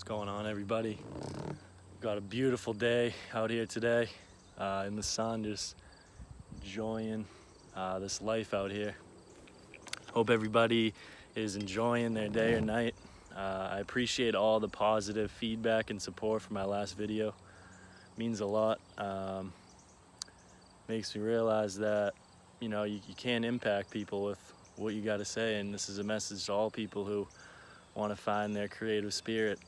What's going on, everybody? Got a beautiful day out here today in the sun, just enjoying this life out here. Hope everybody is enjoying their day or night. I appreciate all the positive feedback and support for my last video. Means a lot. Makes me realize that you can impact people with what you got to say, and this is a message to all people who want to find their creative spirit.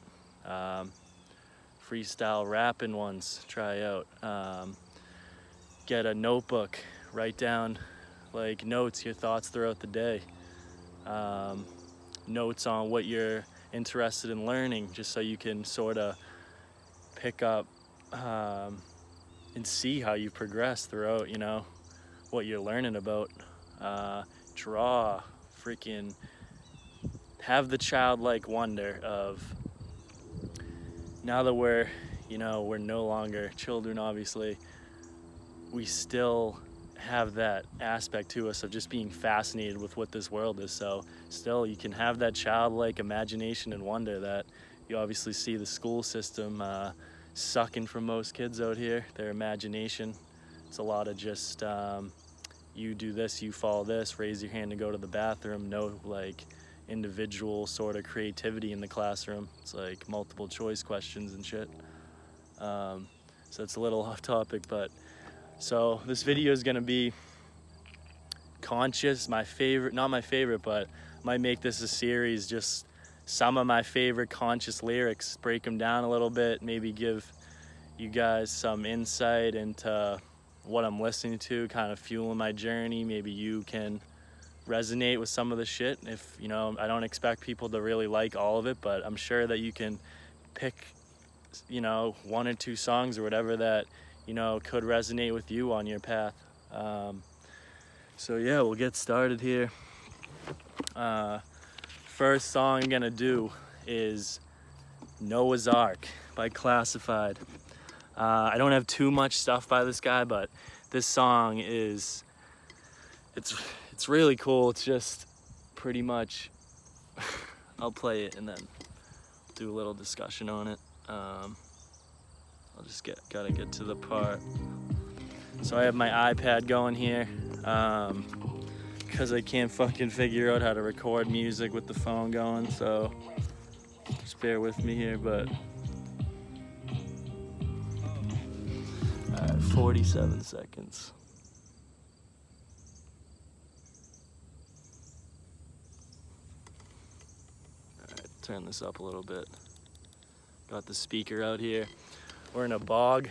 Freestyle rapping ones, try out. Get a notebook, write down like notes, your thoughts throughout the day. Notes on what you're interested in learning, just so you can sort of pick up and see how you progress throughout, what you're learning about. Draw, freaking have the childlike wonder of, now that we're no longer children, obviously, we still have that aspect to us of just being fascinated with what this world is. So still, you can have that childlike imagination and wonder that you obviously see the school system sucking from most kids out here, their imagination. It's a lot of just, you do this, you follow this, raise your hand to go to the bathroom, no individual sort of creativity in the classroom. It's like multiple choice questions and shit. So it's a little off topic, but so this video is gonna be conscious, not my favorite, but might make this a series, just some of my favorite conscious lyrics, break them down a little bit, maybe give you guys some insight into what I'm listening to, kind of fueling my journey. Maybe you can resonate with some of the shit. If I don't expect people to really like all of it, but I'm sure that you can pick one or two songs or whatever that could resonate with you on your path. So yeah, we'll get started here. First song I'm gonna do is Noah's Ark by Classified. I don't have too much stuff by this guy, but this song it's really cool. It's just pretty much, I'll play it and then do a little discussion on it. I'll just gotta get to the part. So I have my iPad going here, because I can't fucking figure out how to record music with the phone going, so just bear with me here, but 47 seconds. Alright, turn this up a little bit. Got the speaker out here. We're in a bog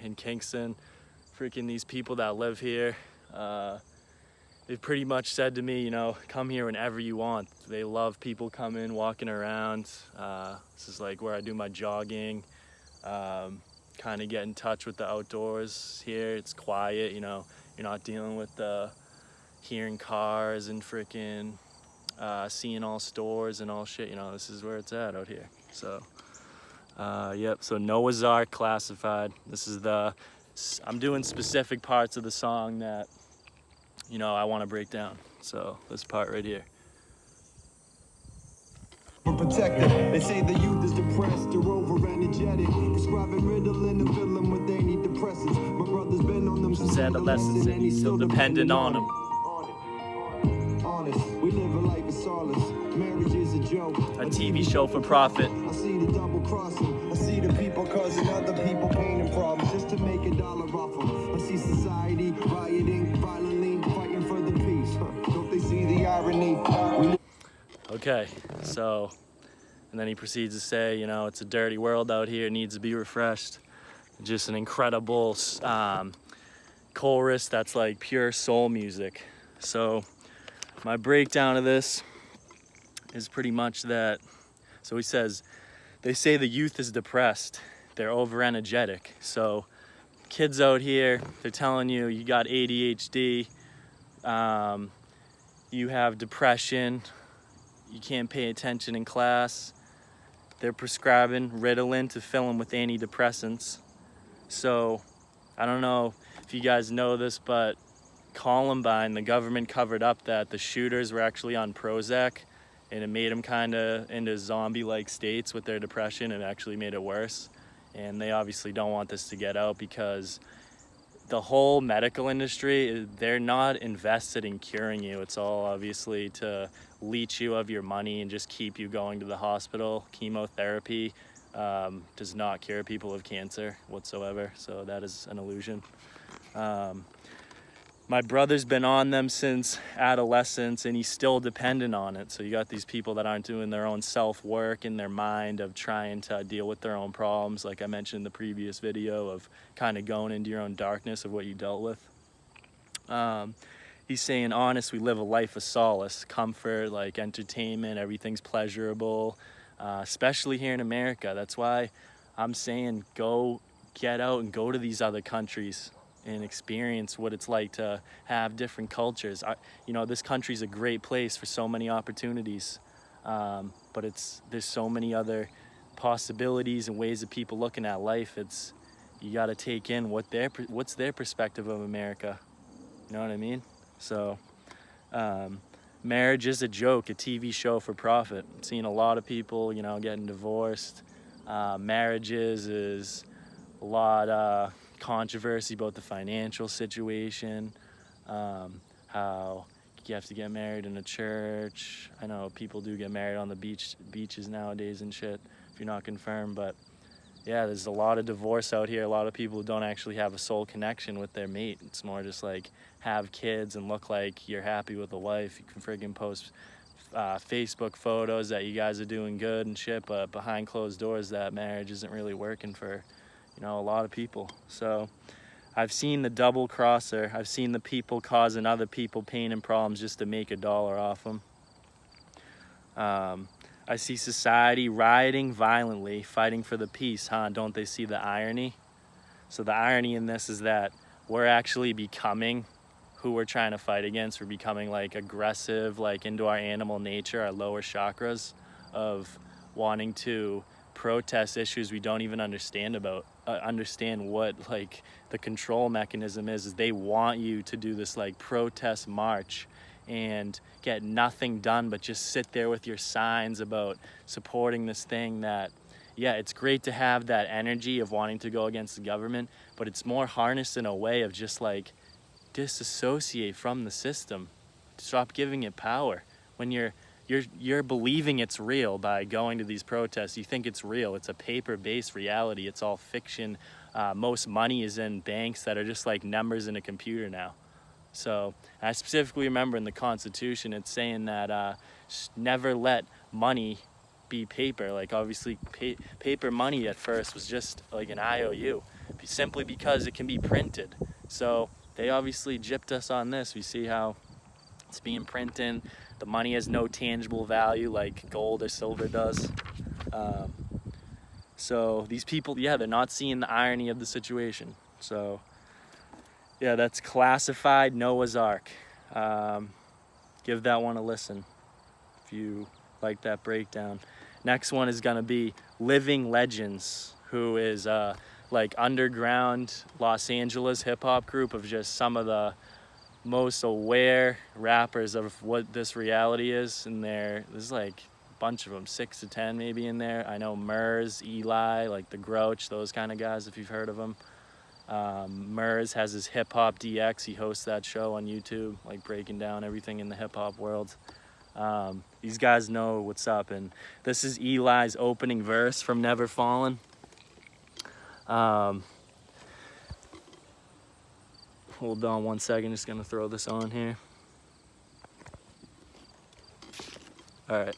in Kingston. Freaking these people that live here, they've pretty much said to me, come here whenever you want. They love people coming, walking around. This is like where I do my jogging, kind of get in touch with the outdoors here. It's quiet, you're not dealing with hearing cars and freaking seeing all stores and all shit. This is where it's at out here. So yep, so Noah's Ark, Classified. This is I'm doing specific parts of the song that I want to break down. So this part right here. Protected. They say the youth is depressed or over energetic. Prescribing Ritalin and fill them with antidepressants. My brother's been on them since adolescence and he's still dependent on them. Honest, we live a life of solace. Marriage is a joke. A TV show for profit. I see the double crossing. I see the people causing other people pain and problems just to make a dollar off them. I see society rioting, violently fighting for the peace. Don't they see the irony? Okay, so, and then he proceeds to say, it's a dirty world out here, it needs to be refreshed. Just an incredible chorus that's like pure soul music. So my breakdown of this is pretty much that. So he says, they say the youth is depressed, they're over energetic. So kids out here, they're telling you, you got ADHD, you have depression, you can't pay attention in class. They're prescribing Ritalin to fill them with antidepressants. So I don't know if you guys know this, but Columbine, the government covered up that the shooters were actually on Prozac and it made them kind of into zombie-like states with their depression, and actually made it worse. And they obviously don't want this to get out because the whole medical industry, they're not invested in curing you. It's all obviously to leech you of your money and just keep you going to the hospital. Chemotherapy does not cure people of cancer whatsoever, so that is an illusion. My brother's been on them since adolescence, and he's still dependent on it. So you got these people that aren't doing their own self-work in their mind of trying to deal with their own problems, like I mentioned in the previous video, of kind of going into your own darkness of what you dealt with. He's saying, honest, we live a life of solace, comfort, like entertainment, everything's pleasurable, especially here in America. That's why I'm saying go get out and go to these other countries and experience what it's like to have different cultures. This country's a great place for so many opportunities, but there's so many other possibilities and ways of people looking at life. You got to take in what's their perspective of America. You know what I mean? So, marriage is a joke, a TV show for profit. I'm seeing a lot of people, getting divorced. Marriages is a lot controversy about the financial situation, how you have to get married in a church. I know people do get married on the beaches nowadays and shit, if you're not confirmed, but yeah, there's a lot of divorce out here. A lot of people who don't actually have a soul connection with their mate. It's more just like have kids and look like you're happy with a wife. You can friggin' post Facebook photos that you guys are doing good and shit, but behind closed doors, that marriage isn't really working for a lot of people. So I've seen the double crosser. I've seen the people causing other people pain and problems just to make $1 off them. I see society rioting violently, fighting for the peace, huh? Don't they see the irony? So the irony in this is that we're actually becoming who we're trying to fight against. We're becoming like aggressive, like into our animal nature, our lower chakras of wanting to protest issues we don't even understand what like the control mechanism is they want you to do this like protest march and get nothing done but just sit there with your signs about supporting this thing that, yeah, it's great to have that energy of wanting to go against the government, but it's more harnessed in a way of just like disassociate from the system. Stop giving it power. When you're believing it's real by going to these protests. You think it's real. It's a paper-based reality. It's all fiction. Most money is in banks that are just like numbers in a computer now. So I specifically remember in the Constitution, it's saying that never let money be paper. Like obviously paper money at first was just like an IOU, simply because it can be printed. So they obviously gypped us on this. We see how it's being printed. The money has no tangible value like gold or silver does. So these people, yeah, they're not seeing the irony of the situation. So yeah, that's Classified Noah's Ark. Give that one a listen if you like that breakdown. Next one is gonna be Living Legends, who is like underground Los Angeles hip hop group of just some of the most aware rappers of what this reality is. And there's like a bunch of them, 6 to 10 maybe in there. I know Murs, Eli, like the Grouch, those kind of guys, if you've heard of them. Murs has his Hip Hop DX. He hosts that show on YouTube, like breaking down everything in the hip hop world. These guys know what's up, and this is Eli's opening verse from Never Fallen. Hold on one second, just gonna throw this on here. All right.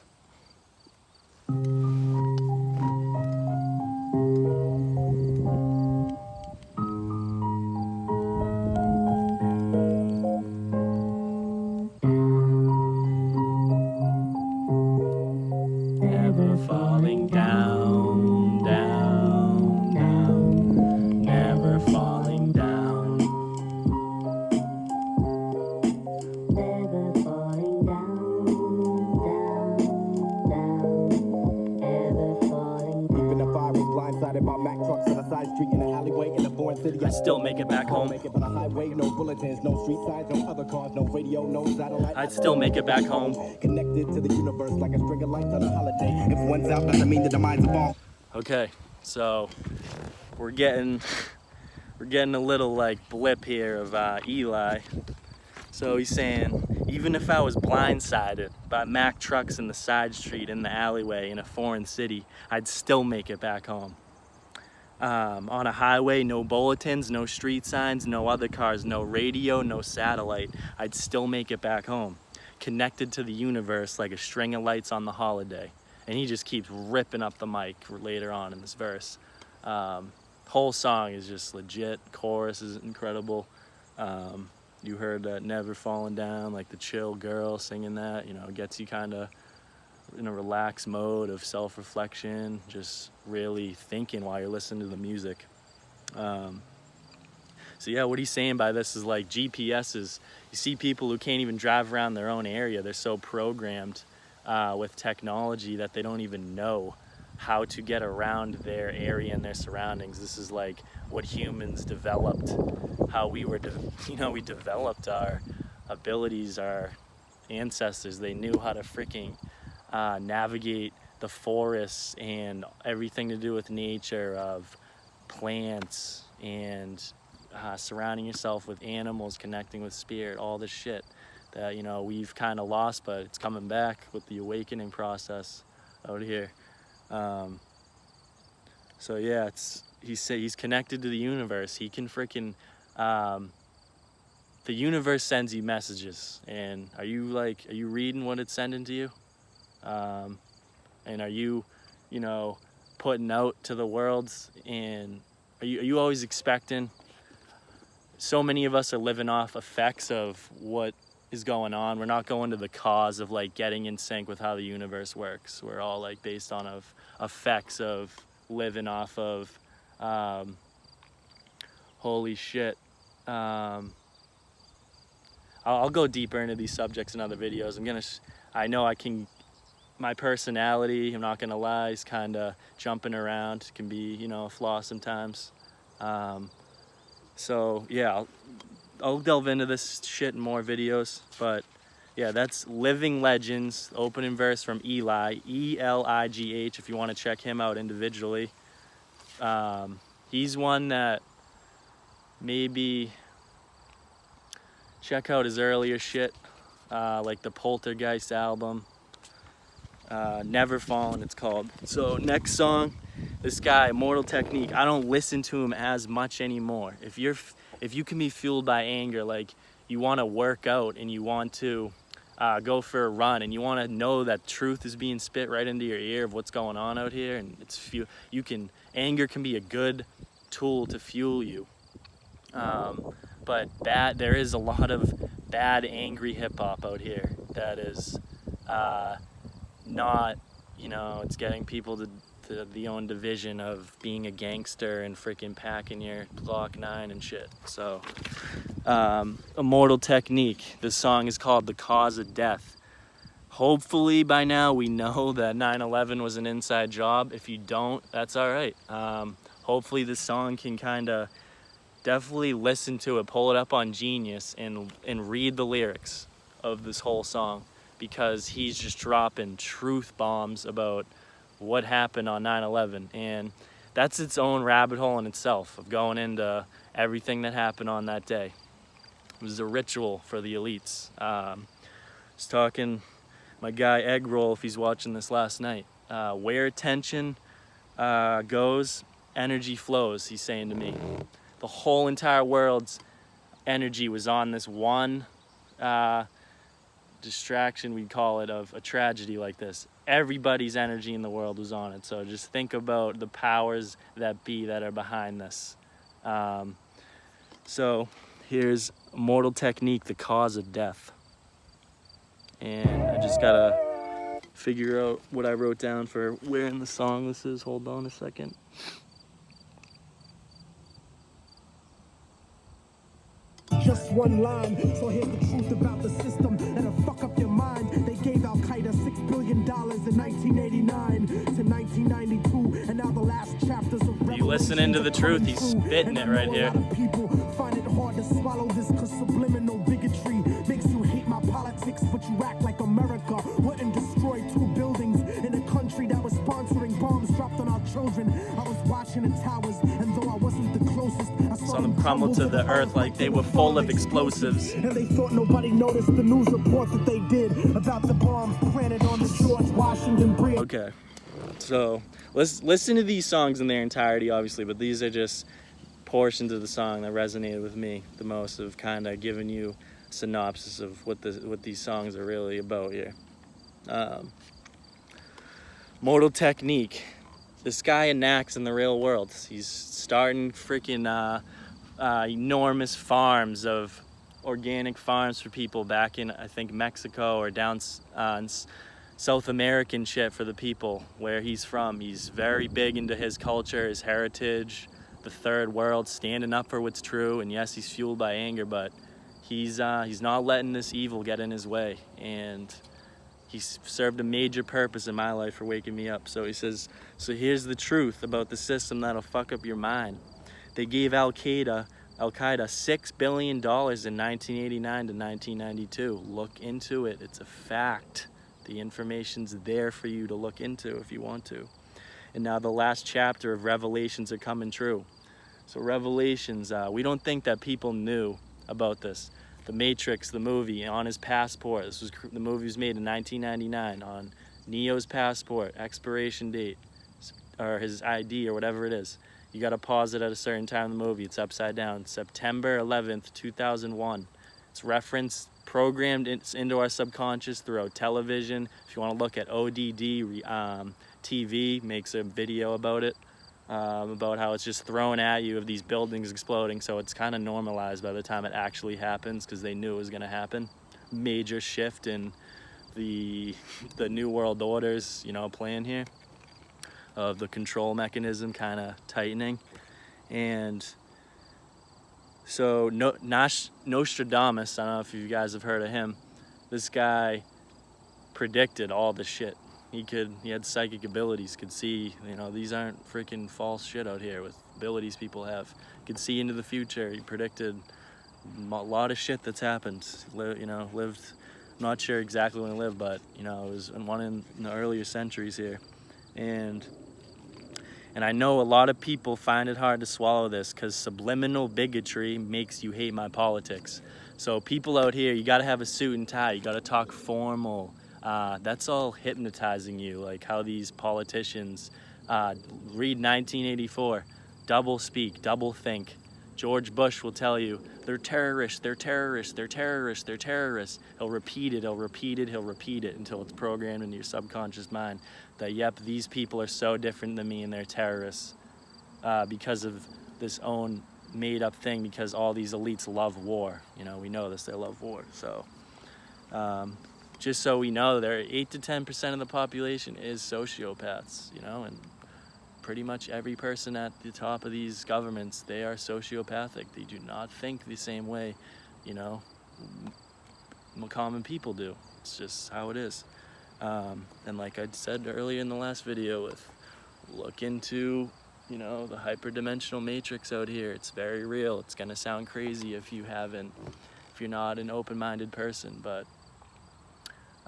Never falling down, down, down, never falling down. Never falling down, down, down, ever falling down. Deep in the fiery blindsided by Mack trucks on a side street in the alleyway in the foreign city. I'd still make it back home. Make it, but a highway, no bulletins, no street signs, no other cars, no radio, no satellite. I'd still make it back home. Connected to the universe like a string of lights on a holiday. If one's out, doesn't mean that the minds of all. Okay, so we're getting a little like blip here of Eli. So he's saying, even if I was blindsided by Mack trucks in the side street, in the alleyway, in a foreign city, I'd still make it back home. On a highway, no bulletins, no street signs, no other cars, no radio, no satellite, I'd still make it back home. Connected to the universe like a string of lights on the holiday. And he just keeps ripping up the mic later on in this verse. Whole song is just legit. Chorus is incredible. You heard that Never Falling Down, like the chill girl singing that, you know, gets you kind of in a relaxed mode of self-reflection, just really thinking while you're listening to the music. So yeah, what he's saying by this is like GPSs. You see people who can't even drive around their own area. They're so programmed with technology that they don't even know how to get around their area and their surroundings. This is like what humans developed, how we were, we developed our abilities, our ancestors. They knew how to freaking navigate the forests and everything to do with nature, of plants and surrounding yourself with animals, connecting with spirit, all this shit that, you know, we've kind of lost, but it's coming back with the awakening process out here. So yeah, he's connected to the universe. He can freaking, the universe sends you messages, and are you reading what it's sending to you? And are you, putting out to the world, and are you always expecting? So many of us are living off effects of what is going on. We're not going to the cause of like getting in sync with how the universe works. We're all like based on effects of living off of holy shit. I'll go deeper into these subjects in other videos. My personality, I'm not gonna lie, is kind of jumping around. It can be, a flaw sometimes. So yeah, I'll delve into this shit in more videos, but yeah, that's Living Legends, opening verse from Eli, E-L-I-G-H, if you want to check him out individually. He's one that maybe check out his earlier shit, like the Poltergeist album, Never Fallen it's called. So next song, this guy, Immortal Technique, I don't listen to him as much anymore. If you can be fueled by anger, like you want to work out and you want to go for a run and you want to know that truth is being spit right into your ear of what's going on out here, and anger can be a good tool to fuel you. But there is a lot of bad, angry hip-hop out here that is not, it's getting people to the own division of being a gangster and freaking packing your Glock 9 and shit. So, Immortal Technique. This song is called The Cause of Death. Hopefully by now we know that 9/11 was an inside job. If you don't, that's all right. Hopefully this song can kind of definitely listen to it, pull it up on Genius and read the lyrics of this whole song, because he's just dropping truth bombs about what happened on 9/11, and that's its own rabbit hole in itself, of going into everything that happened on that day. It was a ritual for the elites. I was talking my guy Egg Roll, if he's watching this, last night. Where attention goes, energy flows, he's saying to me. The whole entire world's energy was on this one distraction, we'd call it, of a tragedy like this. Everybody's energy in the world was on it. So just think about the powers that be that are behind this. So here's Immortal Technique, The Cause of Death. And I just gotta figure out what I wrote down for where in the song this is. Hold on a second. Just one line, so here's the truth about the system that'll fuck up your mind. They gave Al-Qaeda $6 billion in 1989 to 1992, and now the last chapters of revelation. listening to the truth. He's spitting it right here. People find it hard to swallow this cause subliminal bigotry makes you hate my politics, but you act like America wouldn't destroy 2 buildings in a country that was sponsoring bombs dropped on our children. I was watching the towers, and though I wasn't the closest, I Saw them crumble to the earth like they were full of explosives. And they thought nobody noticed the news report that they did about the bombs planted on the George Washington Bridge. Okay, so let's listen to these songs in their entirety, obviously, but these are just portions of the song that resonated with me the most, of kind of giving you a synopsis of what these songs are really about here. Modal technique. This guy enacts in the real world. He's starting freaking enormous farms of organic farms for people back in, I think, Mexico or down South American shit for the people where he's from. He's very big into his culture, his heritage, the third world, standing up for what's true. And yes, he's fueled by anger, but he's not letting this evil get in his way. And he's served a major purpose in my life for waking me up. So he says, so here's the truth about the system that'll fuck up your mind. They gave Al-Qaeda $6 billion in 1989 to 1992. Look into it. It's a fact. The information's there for you to look into if you want to. And now the last chapter of Revelations are coming true. So Revelations, we don't think that people knew about this. The Matrix, the movie, on his passport. The movie was made in 1999 on Neo's passport, expiration date, or his ID or whatever it is. You got to pause it at a certain time in the movie. It's upside down. September 11th, 2001. It's referenced, programmed into our subconscious throughout television. If you want to look at ODD, TV makes a video about it, about how it's just thrown at you of these buildings exploding. So it's kind of normalized by the time it actually happens because they knew it was going to happen. Major shift in the New World Order's, plan here, of the control mechanism kind of tightening. And so Nostradamus, I don't know if you guys have heard of him. This guy predicted all the shit. He had psychic abilities, could see, these aren't freaking false shit out here with abilities people have. Could see into the future. He predicted a lot of shit that's happened. Lived, I'm not sure exactly when he lived, but, it was one in the earlier centuries here. And I know a lot of people find it hard to swallow this because subliminal bigotry makes you hate my politics. So people out here, you got to have a suit and tie. You got to talk formal. That's all hypnotizing you, like how these politicians read 1984, double speak, double think. George Bush will tell you, they're terrorists, they're terrorists, they're terrorists, they're terrorists. He'll repeat it until it's programmed into your subconscious mind that, yep, these people are so different than me and they're terrorists because of this own made up thing, because all these elites love war. We know this, they love war. So just so we know, there 8 to 10% of the population is sociopaths, and pretty much every person at the top of these governments, they are sociopathic. They do not think the same way, common people do. It's just how it is. And like I said earlier in the last video, look into, the hyperdimensional matrix out here. It's very real. It's gonna sound crazy if you're not an open-minded person, but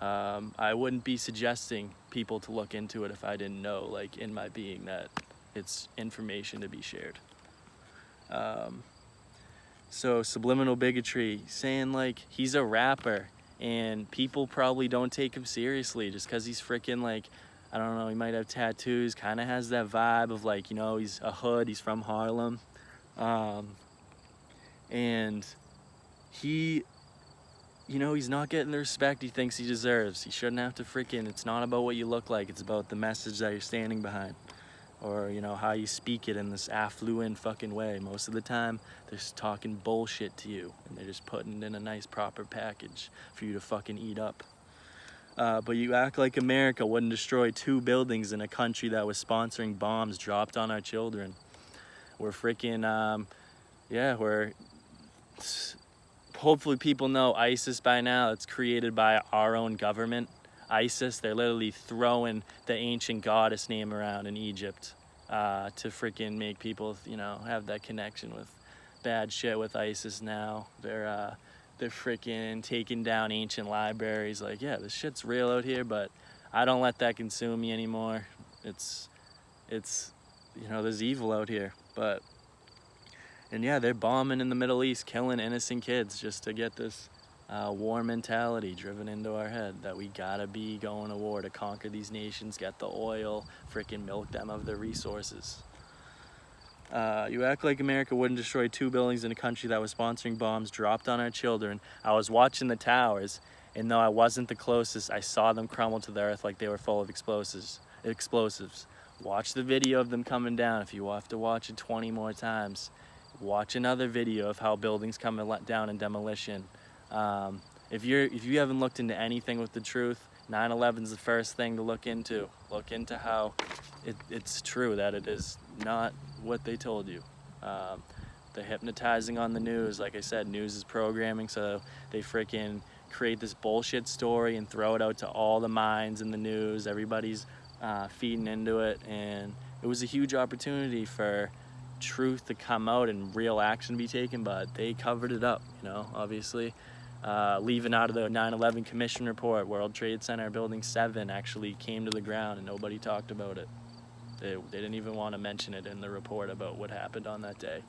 I wouldn't be suggesting people to look into it if I didn't know, like, in my being, that it's information to be shared. So subliminal bigotry, saying like he's a rapper and people probably don't take him seriously just because he's freaking, like, I don't know, he might have tattoos, kind of has that vibe of, like, he's a hood, he's from Harlem. And he, he's not getting the respect he thinks he deserves. He shouldn't have to it's not about what you look like, it's about the message that you're standing behind. Or, how you speak it in this affluent fucking way. Most of the time, they're just talking bullshit to you, and they're just putting it in a nice, proper package for you to fucking eat up. But you act like America wouldn't destroy 2 buildings in a country that was sponsoring bombs dropped on our children. We're freaking, we're... Hopefully people know ISIS by now. It's created by our own government. ISIS, they're literally throwing the ancient goddess name around in Egypt. to freaking make people, you know, have that connection with bad shit with ISIS now. They're freaking taking down ancient libraries. Like, yeah, this shit's real out here, but I don't let that consume me anymore. It's you know, there's evil out here, and yeah, they're bombing in the Middle East, killing innocent kids just to get this war mentality driven into our head that we gotta be going to war to conquer these nations, get the oil, freaking milk them of their resources. You act like America wouldn't destroy 2 buildings in a country that was sponsoring bombs dropped on our children. I was watching the towers, and though I wasn't the closest, I saw them crumble to the earth like they were full of explosives. Watch the video of them coming down. If you have to watch it 20 more times, watch another video of how buildings come down in demolition. If you haven't looked into anything with the truth, 9/11 is the first thing to look into. Look into how it's true that it is not what they told you. The hypnotizing on the news, like I said, news is programming, so they freaking create this bullshit story and throw it out to all the minds in the news. Everybody's feeding into it, and it was a huge opportunity for truth to come out and real action be taken, but they covered it up, you know, obviously. Leaving out of the 9/11 Commission report, World Trade Center Building 7 actually came to the ground and nobody talked about it. They didn't even want to mention it in the report about what happened on that day.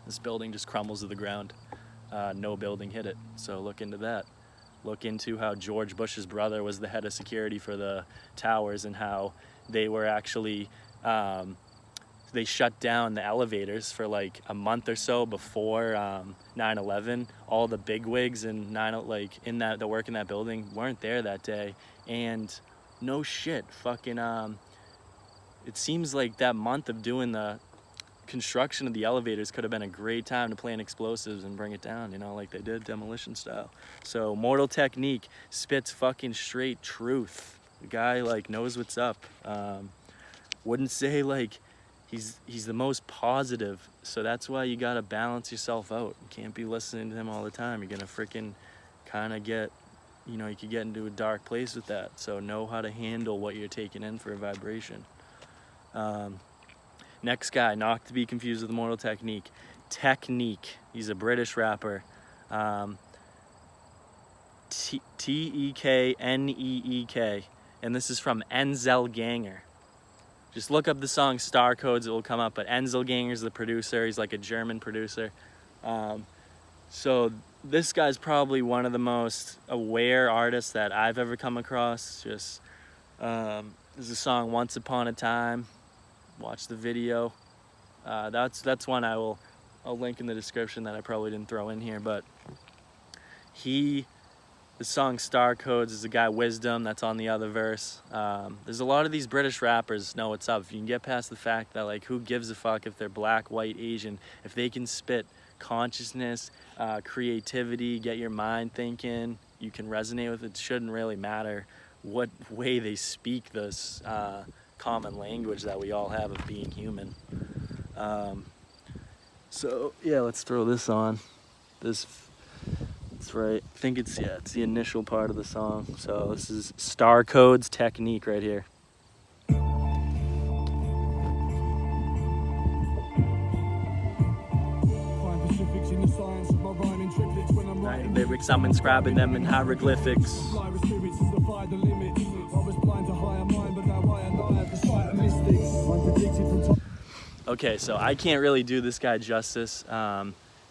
This building just crumbles to the ground. No building hit it, so look into that. Look into how George Bush's brother was the head of security for the towers and how they were actually they shut down the elevators for like a month or so before 9/11. All the bigwigs and that work in that building weren't there that day, and no shit, fucking it seems like that month of doing the construction of the elevators could have been a great time to plant explosives and bring it down, you know, like they did demolition style. So Mortal Technique spits fucking straight truth. The guy like knows what's up. Wouldn't say like he's the most positive, so that's why you gotta balance yourself out. You can't be listening to him all the time. You're gonna freaking kind of get, you know, you could get into a dark place with that. So know how to handle what you're taking in for a vibration. Next guy, not to be confused with Mortal Technique. Technique. He's a British rapper. Tekneek, and this is from Enzel Ganger. Just look up the song Star Codes, it will come up, but Enzel Ganger's the producer. He's like a German producer. So this guy's probably one of the most aware artists that I've ever come across. Just there's a song Once Upon a Time. Watch the video. That's one I'll link in the description that I probably didn't throw in here, but the song Star Codes is the guy Wisdom that's on the other verse. There's a lot of these British rappers know what's up. If you can get past the fact that like who gives a fuck if they're black, white, Asian, if they can spit consciousness, creativity, get your mind thinking, you can resonate with it. It shouldn't really matter what way they speak this common language that we all have of being human. So yeah, let's throw this on. That's right. I think it's the initial part of the song. So this is Star Codes Technique right here. Lyrics, I'm inscribing them in hieroglyphics. Okay, so I can't really do this guy justice.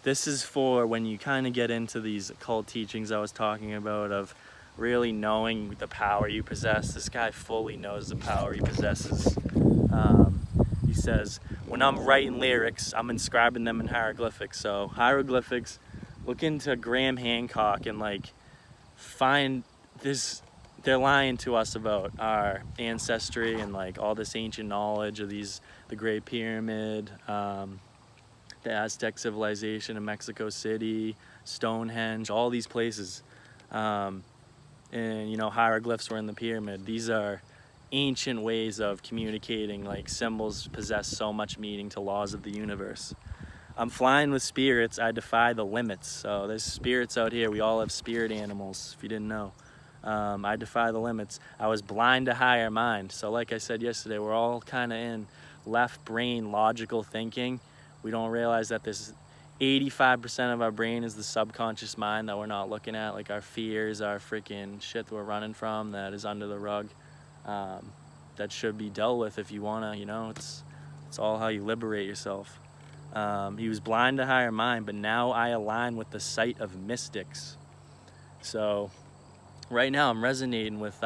This is for when you kind of get into these occult teachings I was talking about of really knowing the power you possess. This guy fully knows the power he possesses. He says, when I'm writing lyrics, I'm inscribing them in hieroglyphics. So hieroglyphics, look into Graham Hancock and like find this. They're lying to us about our ancestry and like all this ancient knowledge of the Great Pyramid, the Aztec civilization in Mexico City, Stonehenge, all these places. And you know, hieroglyphs were in the pyramid. These are ancient ways of communicating, like symbols possess so much meaning to laws of the universe. I'm flying with spirits, I defy the limits. So there's spirits out here. We all have spirit animals, if you didn't know. I defy the limits. I was blind to higher mind. So like I said yesterday, we're all kind of in left brain logical thinking. We don't realize that this 85% of our brain is the subconscious mind that we're not looking at, like our fears, our freaking shit that we're running from that is under the rug. That should be dealt with if you wanna, you know, it's all how you liberate yourself. He was blind to higher mind, but now I align with the sight of mystics. So right now I'm resonating with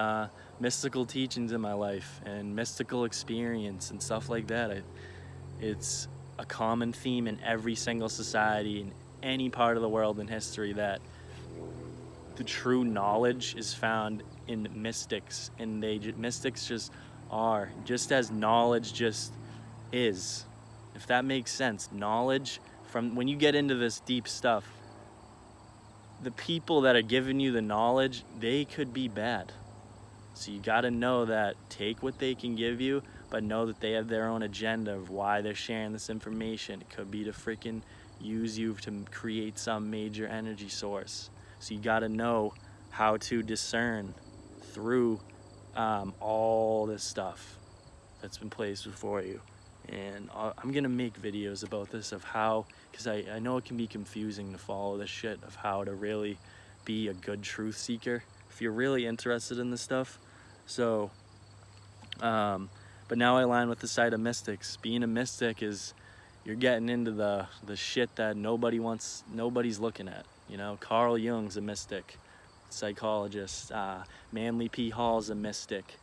mystical teachings in my life and mystical experience and stuff like that. It's a common theme in every single society in any part of the world in history that the true knowledge is found in mystics, and mystics just are, just as knowledge just is, if that makes sense. Knowledge, from when you get into this deep stuff, the people that are giving you the knowledge, they could be bad. So you got to know that, take what they can give you, but know that they have their own agenda of why they're sharing this information. It could be to freaking use you to create some major energy source. So you got to know how to discern through all this stuff that's been placed before you. And I'm going to make videos about this of how, because I know it can be confusing to follow this shit of how to really be a good truth seeker if you're really interested in this stuff. So, but now I align with the side of mystics. Being a mystic is, you're getting into the shit that nobody's looking at. You know, Carl Jung's a mystic, psychologist. Manly P. Hall's a mystic.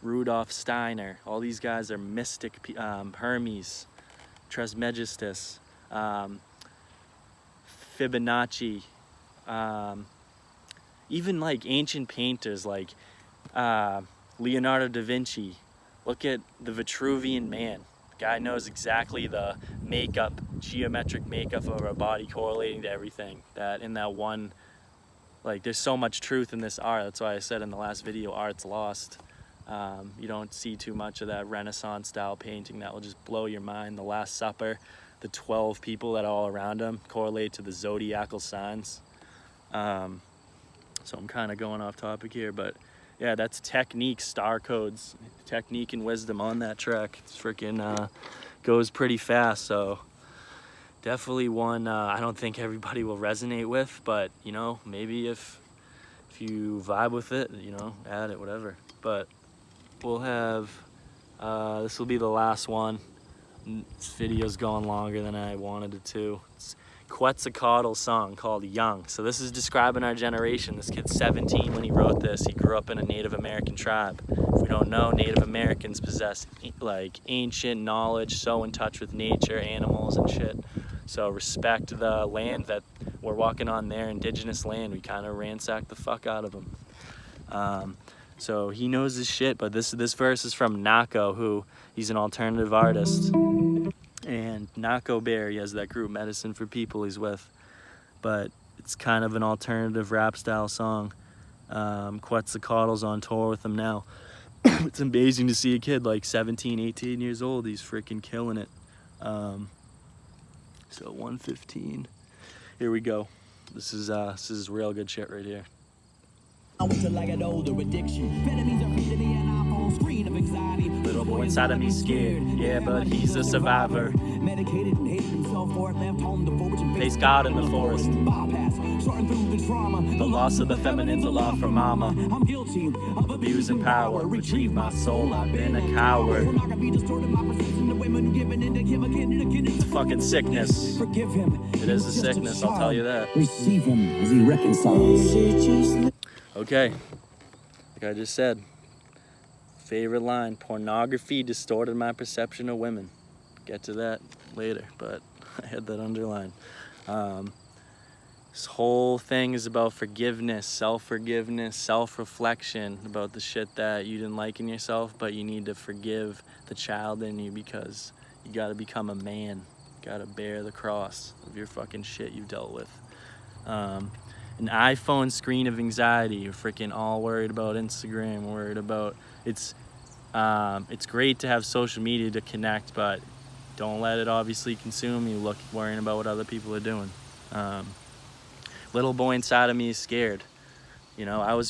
Rudolf Steiner, all these guys are mystic. Hermes, Trismegistus, Fibonacci, even like ancient painters like Leonardo da Vinci. Look at the Vitruvian Man. The guy knows exactly the makeup, geometric makeup of our body correlating to everything. That in that one, like, there's so much truth in this art. That's why I said in the last video, art's lost. You don't see too much of that Renaissance style painting that will just blow your mind. The Last Supper, the 12 people that are all around him correlate to the zodiacal signs. So I'm kind of going off topic here, but yeah, that's technique, star codes, technique and wisdom on that track. It's freaking goes pretty fast. So definitely one I don't think everybody will resonate with, but you know, maybe if you vibe with it, you know, add it, whatever. But we'll have this will be the last one. This video's going longer than I wanted it to. It's Quetzalcoatl's song called Young. So this is describing our generation. This kid's 17 when he wrote this. He grew up in a Native American tribe. If we don't know, Native Americans possess like ancient knowledge, so in touch with nature, animals and shit. So respect the land that we're walking on, their indigenous land. We kind of ransacked the fuck out of them. So he knows his shit, but this verse is from Nako, who he's an alternative artist. And Nako Bear, he has that group Medicine for People he's with. But it's kind of an alternative rap style song. Quetzalcoatl's on tour with him now. It's amazing to see a kid like 17, 18 years old. He's freaking killing it. So 115. Here we go. This is real good shit right here. Little boy inside of me scared, yeah, but he's a survivor. Medicated and hated himself for it, left home to forage and face God in the forest. Sorting through the trauma, the loss of the feminine's a lot for mama. I'm guilty of abusing power, retrieve my soul, I've been a coward. It's a fucking sickness. Forgive him. It is a sickness, I'll tell you that. Receive him as he reconciles. Okay, like I just said, favorite line, pornography distorted my perception of women. Get to that later, but I had that underlined. This whole thing is about forgiveness, self-reflection, about the shit that you didn't like in yourself, but you need to forgive the child in you because you gotta become a man. You gotta bear the cross of your fucking shit you've dealt with. An iPhone screen of anxiety. You're freaking all worried about Instagram, worried about it's great to have social media to connect, but don't let it obviously consume you. Worrying about what other people are doing. Little boy inside of me is scared. You know, I was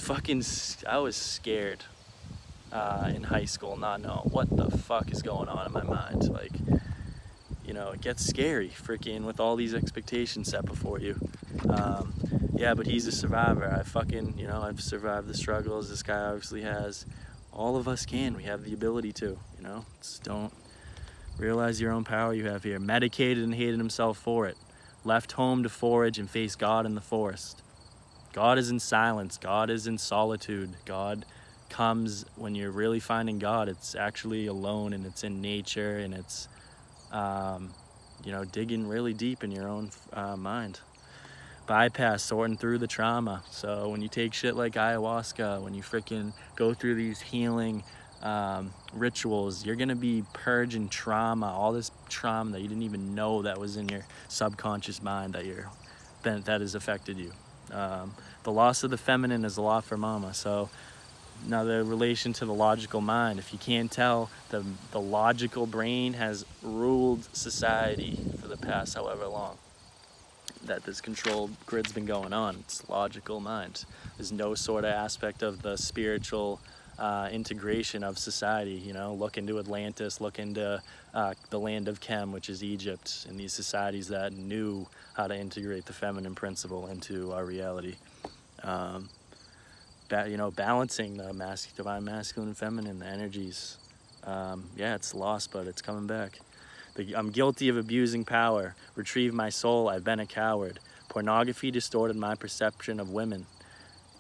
scared in high school, not knowing what the fuck is going on in my mind. Like, you know, it gets scary freaking with all these expectations set before you. Um, yeah, but he's a survivor. I've survived the struggles this guy obviously has. All of us can. We have the ability to, you know. Just don't realize your own power you have here. Medicated and hated himself for it. Left home to forage and face God in the forest. God is in silence. God is in solitude. God comes when you're really finding God. It's actually alone, and it's in nature, and it's, digging really deep in your own mind. Bypass sorting through the trauma. So when you take shit like ayahuasca, when you freaking go through these healing rituals, you're gonna be purging trauma, all this trauma that you didn't even know that was in your subconscious mind that has affected you. The loss of the feminine is a lot for mama. So another relation to the logical mind. If you can't tell, the logical brain has ruled society for the past however long that this control grid's been going on. It's logical mind. There's no sort of aspect of the spiritual integration of society. You know, look into Atlantis, look into the land of Chem, which is Egypt, and these societies that knew how to integrate the feminine principle into our reality. Balancing the divine masculine and feminine, the energies. It's lost, but it's coming back. I'm guilty of abusing power. Retrieve my soul. I've been a coward. Pornography distorted my perception of women.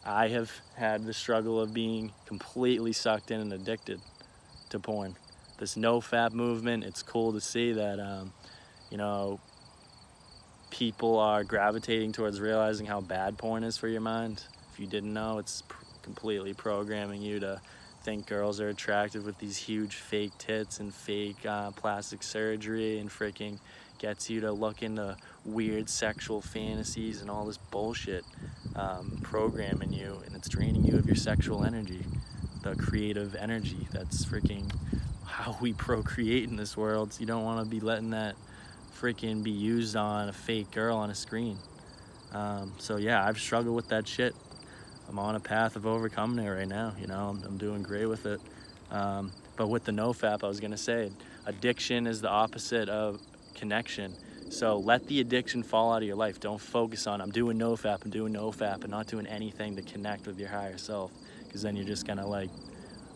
I have had the struggle of being completely sucked in and addicted to porn. This no-fap movement, it's cool to see that, people are gravitating towards realizing how bad porn is for your mind. If you didn't know, it's completely programming you to think girls are attractive with these huge fake tits and fake plastic surgery, and freaking gets you to look into weird sexual fantasies and all this bullshit, programming you, and it's draining you of your sexual energy, the creative energy. That's freaking how we procreate in this world. You don't want to be letting that freaking be used on a fake girl on a screen. I've struggled with that shit. I'm on a path of overcoming it right now. You know, I'm doing great with it. But with the nofap, I was gonna say, addiction is the opposite of connection. So let the addiction fall out of your life. Don't focus on, I'm doing nofap, and not doing anything to connect with your higher self. Because then you're just gonna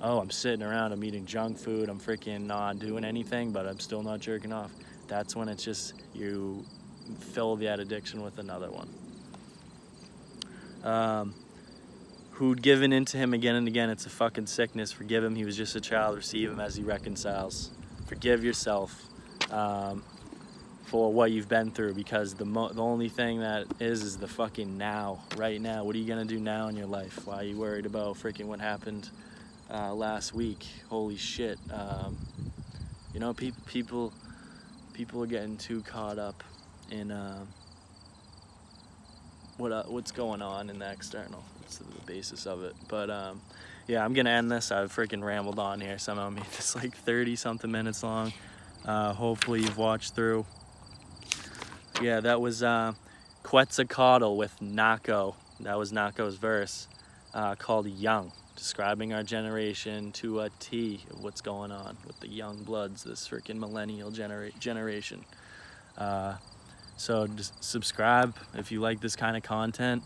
I'm sitting around, I'm eating junk food, I'm freaking not doing anything, but I'm still not jerking off. That's when it's just, you fill that addiction with another one. Who'd given into him again and again. It's a fucking sickness. Forgive him. He was just a child. Receive him as he reconciles. Forgive yourself for what you've been through, because the only thing that is the fucking now, right now. What are you gonna do now in your life? Why are you worried about freaking what happened last week? Holy shit. People are getting too caught up in what's going on in the external. It's the basis of it. But I'm gonna end this. I've freaking rambled on here. Somehow made this like 30 something minutes long. Hopefully you've watched through. Yeah, that was Quetzalcoatl with Nako. That was Nako's verse called Young, describing our generation to a T of what's going on with the young bloods, this freaking millennial generation. So just subscribe if you like this kind of content.